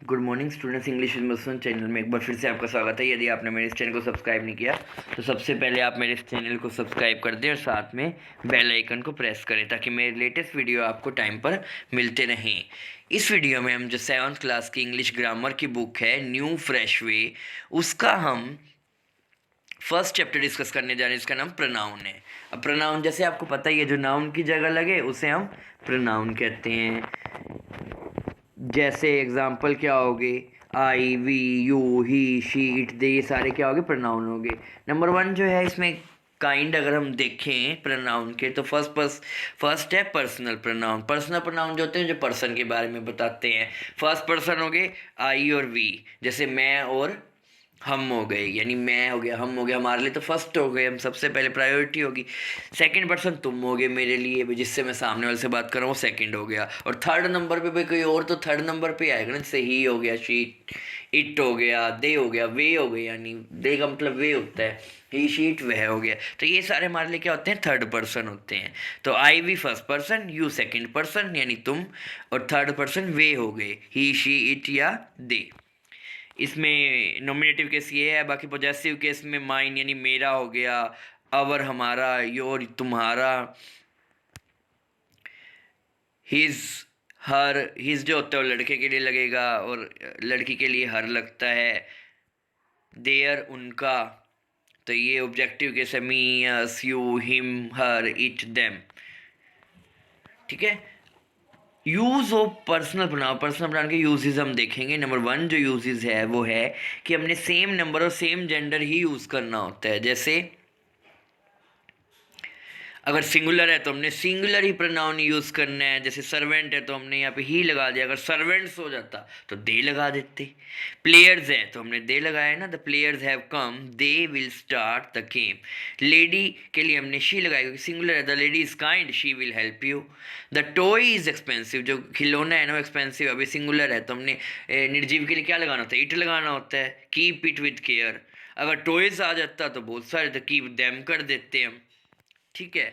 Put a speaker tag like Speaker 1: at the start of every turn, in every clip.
Speaker 1: Good morning students, English with mushroom channel में एक बार फिर से आपका स्वागत है। यदि आपने मेरे इस चैनल को सब्सक्राइब नहीं किया तो सबसे पहले आप मेरे इस चैनल को सब्सक्राइब कर दें और साथ में बेल आइकन को प्रेस करें ताकि मेरे लेटेस्ट वीडियो आपको टाइम पर मिलते रहें। इस वीडियो में हम जो 7th क्लास की इंग्लिश ग्रामर की बुक है न्यू फ्रेश वे, उसका हम फर्स्ट चैप्टर डिस्कस करने जा रहे हैं। इसका नाम प्रोनाउन है। अब प्रोनाउन जैसे आपको पता ही है, जो नाउन की जगह लगे उसे हम प्रोनाउन कहते हैं। जैसे एग्जाम्पल क्या होगे, I, we, you, he, she, it, they, ये सारे क्या होगे, प्रोनाउन होंगे। नंबर 1 जो है इसमें काइंड अगर हम देखें प्रोनाउन के तो फर्स्ट है पर्सनल प्रोनाउन। पर्सनल प्रोनाउन जो होते हैं जो पर्सन के बारे में बताते हैं। फर्स्ट पर्सन हो गए आई और वी, जैसे मैं और हम हो गए, यानी मैं हो गया, हम हो गया, हमारे लिए तो फर्स्ट हो गए, हम सबसे पहले प्रायोरिटी होगी। सेकंड पर्सन तुम हो गए मेरे लिए, जिससे मैं सामने वाले से बात कर रहा हूँ, वो सेकंड हो गया। और थर्ड नंबर पे भी कोई और तो थर्ड नंबर पे आएगा ना, जैसे ही हो गया, शी, इट हो गया, दे हो गया, वे हो गए, यानी दे का मतलब वे होता है, ही, शी, इट, वह हो गया। तो ये सारे हमारे लिए क्या होते हैं, थर्ड पर्सन होते हैं। तो I, we first person, you second person यानी तुम, और थर्ड पर्सन वे हो गए, ही, शी, इट या दे। इसमें नॉमिनेटिव केस ये है। बाकी पॉजेसिव केस में माइन यानी मेरा हो गया, अवर हमारा, योर तुम्हारा, हिज हर, हिज जो होता है वो लड़के के लिए लगेगा और लड़की के लिए हर लगता है। देयर उनका, तो ये ऑब्जेक्टिव केस है, me, us, you, him, her, it, them. ठीक है। यूज़ ऑफ पर्सनल प्रोनाउन के यूजेस हम देखेंगे। नंबर 1 जो यूजेस है वो है कि हमने सेम नंबर और सेम जेंडर ही यूज़ करना होता है। जैसे अगर सिंगुलर है तो हमने सिंगुलर ही प्रोनाउन यूज़ करना है। जैसे सर्वेंट है तो हमने यहाँ पे ही लगा दिया, अगर सर्वेंट्स हो जाता तो दे लगा देते। प्लेयर्स है तो हमने दे लगाया ना, the players have come, they will start the game. Lady के लिए हमने शी लगाई क्योंकि सिंगुलर है, the lady is kind, she will help you. The toy is expensive, जो खिलौना है ना वो एक्सपेंसिव, अभी सिंगुलर है तो हमने निर्जीव के लिए क्या लगाना होता है, इट लगाना होता है। कीप इट विद केयर, अगर टॉयज आ जाता तो बहुत सारे, तो कीप देम कर देते हम। ठीक है।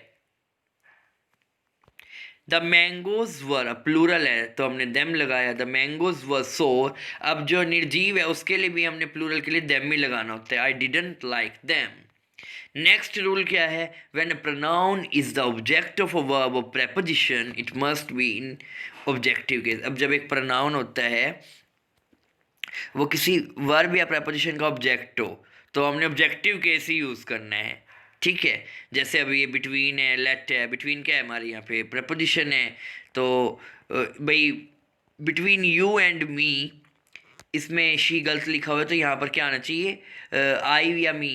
Speaker 1: द मैंगोज वर, प्लूरल है तो हमने देम लगाया, द मैंगोज वर सोर। अब जो निर्जीव है उसके लिए भी हमने प्लूरल के लिए देम ही लगाना होता है, I didn't like them. Next rule क्या है, when a pronoun is the object of a verb और preposition it must be in objective case. अब जब एक प्रोनाउन होता है वो किसी वर्ब या प्रेपोजिशन का ऑब्जेक्ट हो तो हमने ऑब्जेक्टिव केस ही यूज़ करना है। ठीक है। जैसे अभी ये बिटवीन है, लेट है, बिटवीन क्या है हमारे यहाँ पे प्रपोजिशन है, तो भाई बिटवीन यू एंड मी, इसमें शी गलत लिखा हुआ है तो यहाँ पर क्या आना चाहिए, आई या मी,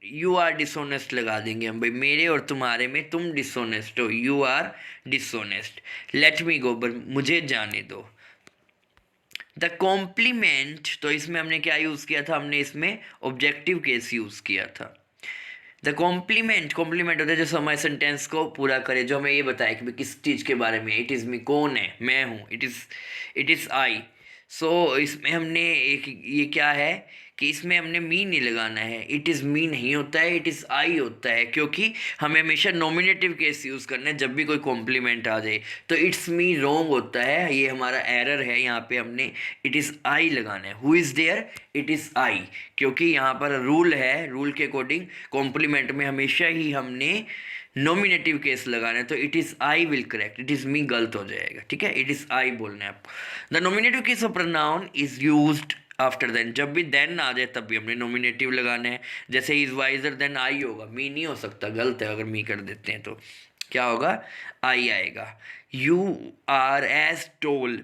Speaker 1: यू आर डिसोनेस्ट लगा देंगे हम, भाई मेरे और तुम्हारे में तुम डिसोनेस्ट हो, यू आर डिसोनेस्ट। लेट मी गो, मुझे जाने दो। द कॉम्प्लीमेंट, तो इसमें हमने क्या यूज़ किया था, हमने इसमें ऑब्जेक्टिव केस यूज़ किया था। द कॉम्प्लीमेंट होता है जो समय सेंटेंस को पूरा करे, जो हमें ये बताया कि किस चीज़ के बारे में, इट इज़ मी, कौन है, मैं हूँ, इट इज़ आई। सो इसमें हमने एक ये क्या है कि इसमें हमने मी नहीं लगाना है, इट इज़ मी नहीं होता है, इट इज़ आई होता है, क्योंकि हमें हमेशा नॉमिनेटिव केस यूज़ करना है जब भी कोई कॉम्प्लीमेंट आ जाए। तो इट्स मी रॉन्ग होता है, ये हमारा एरर है, यहाँ पे हमने इट इज़ आई लगाना है। Who is there, it is I, क्योंकि यहाँ पर रूल है, रूल के अकॉर्डिंग कॉम्प्लीमेंट में हमेशा ही हमने नॉमिनेटिव केस लगाना है। तो it is I will correct, it is me गलत हो जाएगा। ठीक है, इट इज़ आई बोलना है आपको। The nominative case of pronoun is used after than, जब भी देन आ जाए तब भी हमने नॉमिनेटिव लगाना है। जैसे इज वाइजर देन आई होगा, मी नहीं हो सकता, गलत है, अगर मी कर देते हैं तो क्या होगा, आई आएगा। यू आर एज टोल,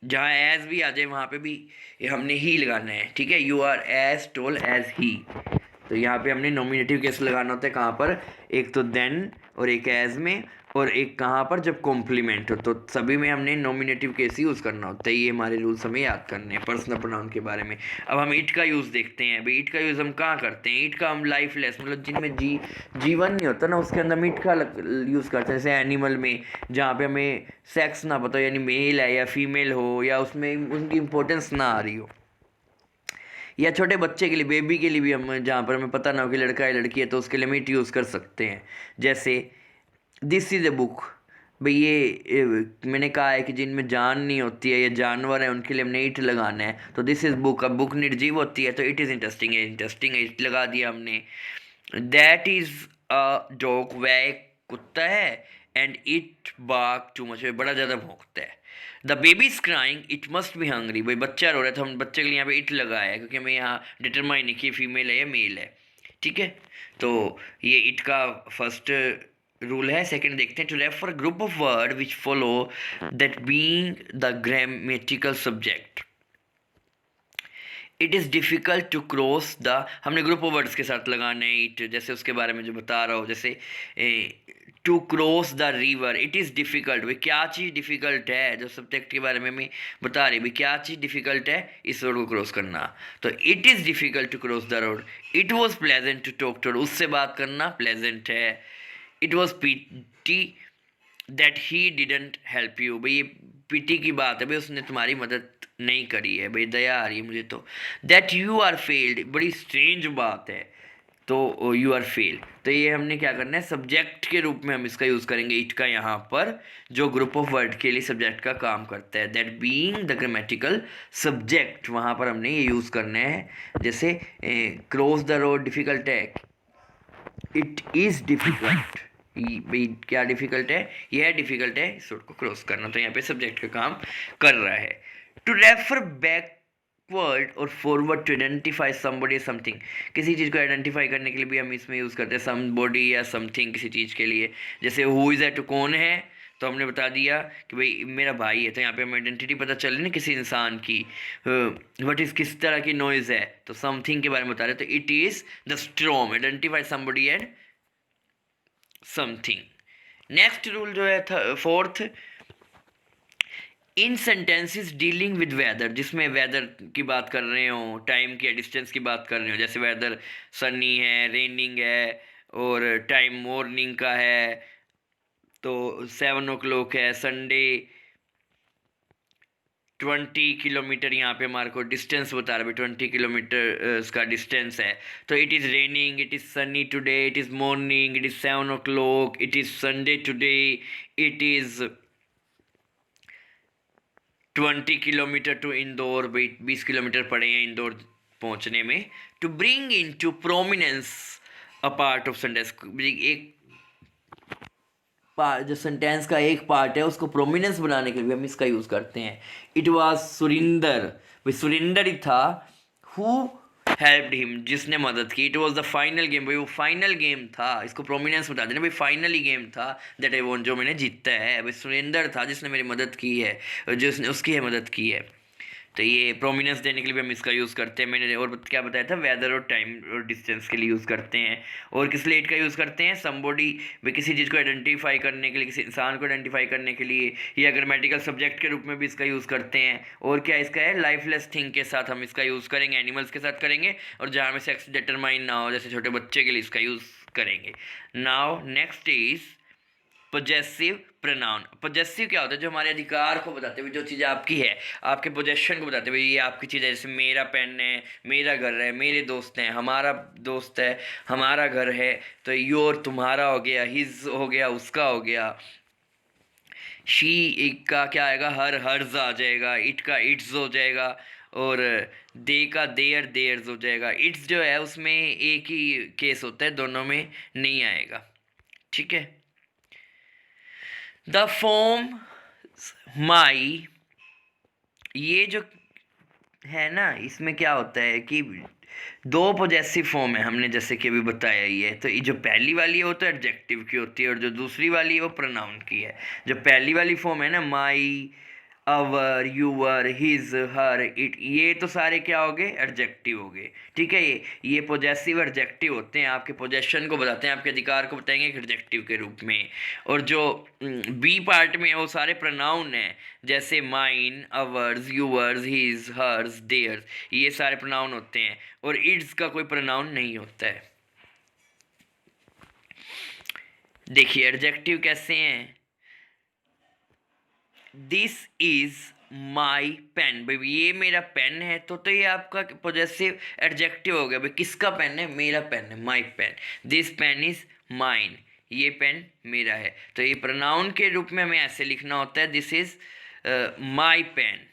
Speaker 1: जहाँ एज भी आ जाए वहाँ पे भी हमने ही लगाना है। ठीक है, you are as tall as he, तो यहाँ पे हमने नॉमिनेटिव केस लगाना होता है, कहाँ पर, एक तो देन और एक एज में, और एक कहाँ पर जब कॉम्प्लीमेंट हो, तो सभी में हमने नॉमिनेटिव केस यूज़ करना होता है। ये हमारे रूल्स हमें याद करने हैं पर्सनल प्रोनाउन के बारे में। अब हम इट का यूज़ देखते हैं। भाई इट का यूज़ हम कहाँ करते हैं, इट का हम लाइफलेस, मतलब जिनमें जीवन नहीं होता ना उसके अंदर हम इट का यूज़ करते हैं। जैसे एनिमल में, जहाँ पे हमें सेक्स ना पता हो, यानी मेल है या फीमेल हो, या उसमें उनकी इंपॉर्टेंस ना आ रही हो, या छोटे बच्चे के लिए, बेबी के लिए भी हम, जहाँ पर हमें पता ना हो कि लड़का है लड़की है, तो उसके लिए हम इट यूज़ कर सकते हैं। जैसे दिस इज़ ए बुक, भाई मैंने कहा है कि जिनमें जान नहीं होती है, ये जानवर है, उनके लिए हमने इट लगाना है, तो दिस इज बुक। अब बुक निर्जीव होती है तो इट इज़ इंटरेस्टिंग है, इंटरेस्टिंग है, इट लगा दिया हमने। दैट इज अ डॉग, वह एक कुत्ता है। And it bark too much, बड़ा ज़्यादा भौंकता है। The baby is crying, it must be hungry, भाई बच्चा रो रहा है तो हम बच्चे के लिए यहाँ पे इट लगाया है, क्योंकि हमें यहाँ डिटरमाइन है कि फीमेल है या मेल है। ठीक है, तो ये इट का फर्स्ट रूल है। सेकंड देखते हैं, to refer group of word which follow that being the grammatical subject, it is difficult to cross the, हमने ग्रुप ऑफ वर्ड्स के साथ लगाना है इट, जैसे उसके बारे में जो बता रहा हूँ, जैसे to cross the river, it is difficult, भाई क्या चीज़ डिफ़िकल्ट है, जो सब्जेक्ट के बारे में मैं बता रही, भाई क्या चीज़ डिफ़िकल्ट है इस रोड को क्रॉस करना। तो it is difficult to cross the road. It was pleasant to talk to, उससे बात करना प्लेजेंट है। It was pity that he didn't help you, भाई ये पीटी की बात है, भाई उसने तुम्हारी मदद नहीं करी है, भाई दया आ रही है मुझे तो। दैट यू आर फेल्ड, बड़ी स्ट्रेंज बात है, तो यू आर फेल, तो ये हमने क्या करना है, सब्जेक्ट के रूप में हम इसका यूज़ करेंगे इट का यहाँ पर, जो ग्रुप ऑफ वर्ड के लिए सब्जेक्ट का काम करता है। That being the grammatical subject, वहाँ पर हमने ये यूज़ करना है। जैसे क्रॉस द रोड डिफ़िकल्ट है, इट इज़ डिफ़िकल्ट, भाई क्या डिफ़िकल्ट है, यह डिफ़िकल्ट है इस रोड को क्रॉस करना, तो यहाँ पे सब्जेक्ट का काम कर रहा है। टू रेफर बैकवर्ड और forward to identify somebody something, किसी चीज़ को आइडेंटिफाई करने के लिए भी हम इसमें यूज़ करते हैं समबडी या समथिंग, किसी चीज़ के लिए। जैसे हु इज़ है टू कौन है, तो हमने बता दिया कि भाई मेरा भाई है, तो यहाँ पे हमें आइडेंटिटी पता चल रही ना किसी इंसान की। वट इज़ किस तरह की नॉइज़ है, तो समथिंग के बारे में बता रहे, तो it is the storm, identify somebody and something. Next rule जो है fourth, in sentences dealing with weather, जिसमें वेदर की बात कर रहे हो, टाइम की डिस्टेंस की बात कर रहे हो, जैसे वेदर सनी है, रेनिंग है, और टाइम मॉर्निंग का है, तो 7 o'clock है, संडे 20 किलोमीटर, यहाँ पे हमारे को डिस्टेंस बता रहा है 20 किलोमीटर का डिस्टेंस है। तो it is raining, it is sunny today, it is morning, it is 7 o'clock, it is Sunday today, it is 20 kilometre to Indore, भाई 20 किलोमीटर पड़े हैं इंदौर पहुंचने में। To bring into prominence a part of sentence, एक जो sentence का एक part है उसको प्रोमिनेंस बनाने के लिए हम इसका यूज़ करते हैं। इट वाज सुरिंदर, भाई सुरिंदर ही था, हु हेल्प्ड हिम, जिसने मदद की। It was the final game, भाई वो फाइनल गेम था, इसको प्रोमिनेंस बता देना, भाई फाइनल ही गेम था, दैट आई वॉन्ट, जो मैंने जीता है, भाई सुरिंदर था जिसने मेरी मदद की है, जिसने उसकी है मदद की है। तो ये प्रोमिनेंस देने के लिए भी हम इसका यूज़ करते हैं। मैंने और क्या बताया था, वेदर और टाइम और डिस्टेंस के लिए यूज़ करते हैं। और किस लिए का यूज़ करते हैं, समबॉडी, वे किसी चीज़ को आइडेंटिफाई करने के लिए, किसी इंसान को आइडेंटिफाई करने के लिए, या ग्रामेटिकल सब्जेक्ट के रूप में भी इसका यूज़ करते हैं। और क्या इसका है, लाइफलेस थिंग के साथ हम इसका यूज़ करेंगे, एनिमल्स के साथ करेंगे, और जहाँ में सेक्स डिटरमाइन ना हो, जैसे छोटे बच्चे के लिए इसका यूज़ करेंगे। Now next is possessive pronoun. Possessive क्या होता है, जो हमारे अधिकार को बताते हुए, जो चीज़ आपकी है, आपके पोजेशन को बताते हुए, ये आपकी चीज़ है, जैसे मेरा पेन है, मेरा घर है, मेरे दोस्त हैं, हमारा दोस्त है, हमारा घर है, तो योर तुम्हारा हो गया, हिज हो गया, उसका हो गया। शी का क्या आएगा, हर्ज आ जाएगा, इट का इट्स हो जाएगा, और दे का देयर देयर्स हो जाएगा। इट्स जो है उसमें एक ही केस होता है, दोनों में नहीं आएगा। ठीक है, द फॉर्म माई, ये जो है ना, इसमें क्या होता है कि दो पॉजेसिव फॉर्म है, हमने जैसे कि अभी बताया ही है। तो ये जो पहली वाली है वो तो एडजेक्टिव की होती है, और जो दूसरी वाली है वो प्रोनाउन की है। जो पहली वाली फॉर्म है ना, माई, अवर, यूअर, हिज, हर, इट, ये तो सारे क्या हो गए, एडजेक्टिव हो गए। ठीक है, ये पॉजेसिव एडजेक्टिव होते हैं, आपके पोजेशन को बताते हैं, आपके अधिकार को बताएंगे एक एडजेक्टिव के रूप में। और जो बी पार्ट में है वो सारे प्रोनाउन हैं, जैसे mine, ours, yours, his, hers, theirs, ये सारे प्रोनाउन होते हैं, और इट्स का कोई प्रोनाउन नहीं होता है। देखिए एडजेक्टिव कैसे हैं, दिस इज माई पेन, भाई ये मेरा पेन है, तो ये आपका पॉजेसिव एडजेक्टिव हो गया, भाई किसका पेन है, मेरा पेन है, my pen. This pen is mine, ये पेन मेरा है। तो ये प्रोनाउन के रूप में हमें ऐसे लिखना होता है, दिस इज माई पेन।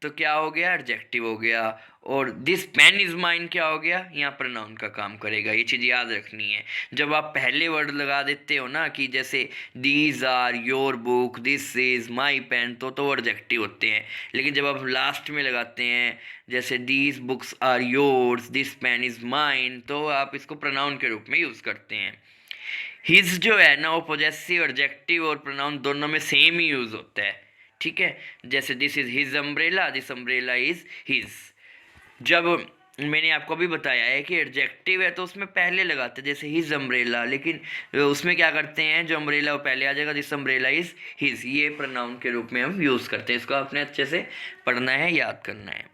Speaker 1: तो क्या हो गया, एडजेक्टिव हो गया। और दिस पेन इज माइन क्या हो गया, यहाँ प्रोनाउन का काम करेगा। ये चीज़ याद रखनी है। जब आप पहले वर्ड लगा देते हो ना, कि जैसे these are your book, this is my pen, तो एडजेक्टिव होते हैं। लेकिन जब आप लास्ट में लगाते हैं, जैसे these books are yours, this pen is mine, तो आप इसको प्रोनाउन के रूप में यूज़ करते हैं। हिज जो है ना, वो पॉजेसिव, एडजेक्टिव और प्रोनाउन दोनों में सेम ही यूज़ होता है। ठीक है, जैसे this is his umbrella, this umbrella is his. जब मैंने आपको भी बताया है कि एडजेक्टिव है तो उसमें पहले लगाते हैं, जैसे हिज अम्ब्रेला, लेकिन उसमें क्या करते हैं, जो अम्ब्रेला वो पहले आ जाएगा, दिस अम्ब्रेला इज हिज। ये प्रोनाउन के रूप में हम यूज़ करते हैं। इसको आपने अच्छे से पढ़ना है, याद करना है।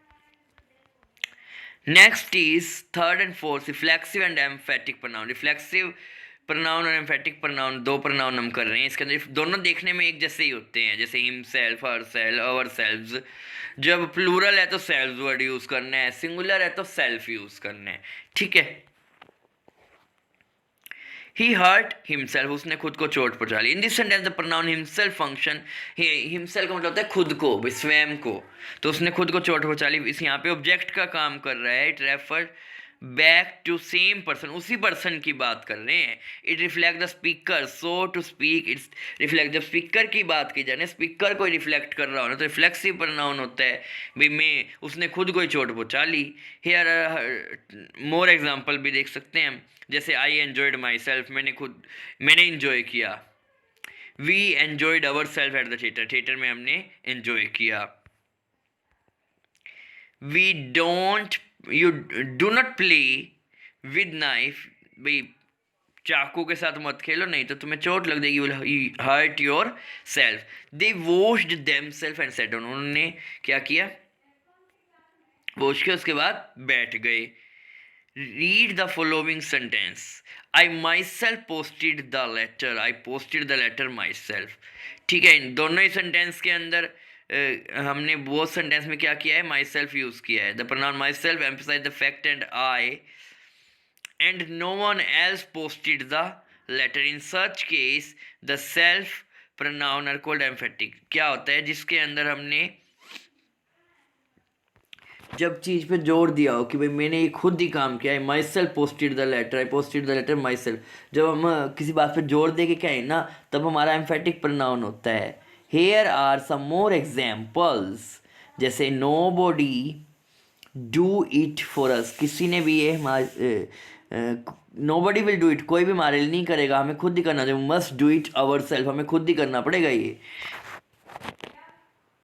Speaker 1: Next is third and fourth, reflexive and emphatic pronoun. Reflexive pronoun और एम्फेटिक प्रोनाउन, दो प्रोनाउन हम कर रहे हैं। इसके अंदर दोनों देखने में एक जैसे ही होते हैं, जैसे हिमसेल्फ, हरसेल्फ, अवरसेल्व्स। जब प्लूरल है तो सेल्व्स वर्ड यूज करना है, सिंगुलर है तो सेल्फ यूज करना है। ठीक है, ही हर्ट हिमसेल्फ, उसने खुद को चोट पहुंचा ली। In this sentence the pronoun himself function, himself का मतलब होता है खुद को, स्वयं को। तो उसने खुद को चोट पहुंचा ली, इस यहाँ पे ऑब्जेक्ट का काम कर रहा है। It refer back to same person, उसी पर्सन की बात कर रहे हैं। It reflect the speaker, so to speak its reflect. जब स्पीकर की बात की जाए, स्पीकर को रिफ्लेक्ट कर रहा हो ना, तो रिफ्लेक्सिव प्रोनाउन होता है भाई मैं, उसने खुद को ही चोट पहुंचा ली। हेयर मोर एग्जाम्पल भी देख सकते हैं हम, जैसे आई एन्जॉयड माई सेल्फ, मैंने इंजॉय किया। We enjoyed ourself at the theatre, theatre में हमने एन्जॉय किया। We don't, you do not play with knife, भाई चाकू के साथ मत खेलो, नहीं तो तुम्हें चोट लग जाएगी, will hurt yourself. They washed themself and set down, उन्होंने क्या किया, वॉश के उसके बाद बैठ गए। Read the following sentence, I myself posted the letter, I posted the letter myself. ठीक है, इन दोनों ही सेंटेंस के अंदर हमने वो सेंटेंस में क्या किया है, माई सेल्फ यूज़ किया है। The pronoun myself emphasise the fact and I and no one else posted the letter. In such case the self pronoun are called emphatic. क्या होता है, जिसके अंदर हमने जब चीज़ पे जोर दिया हो कि भाई मैंने ये खुद ही काम किया है, myself posted the letter, I posted the letter myself. जब हम किसी बात पे जोर दे के कहें ना, तब हमारा एम्फेटिक प्रोनाउन होता है। Here are some more examples, जैसे nobody do it for us, किसी ने भी ये nobody will do it, कोई भी हमारे लिए नहीं करेगा, हमें खुद ही करना चाहिए। Must do it our self, हमें खुद ही करना पड़ेगा ये।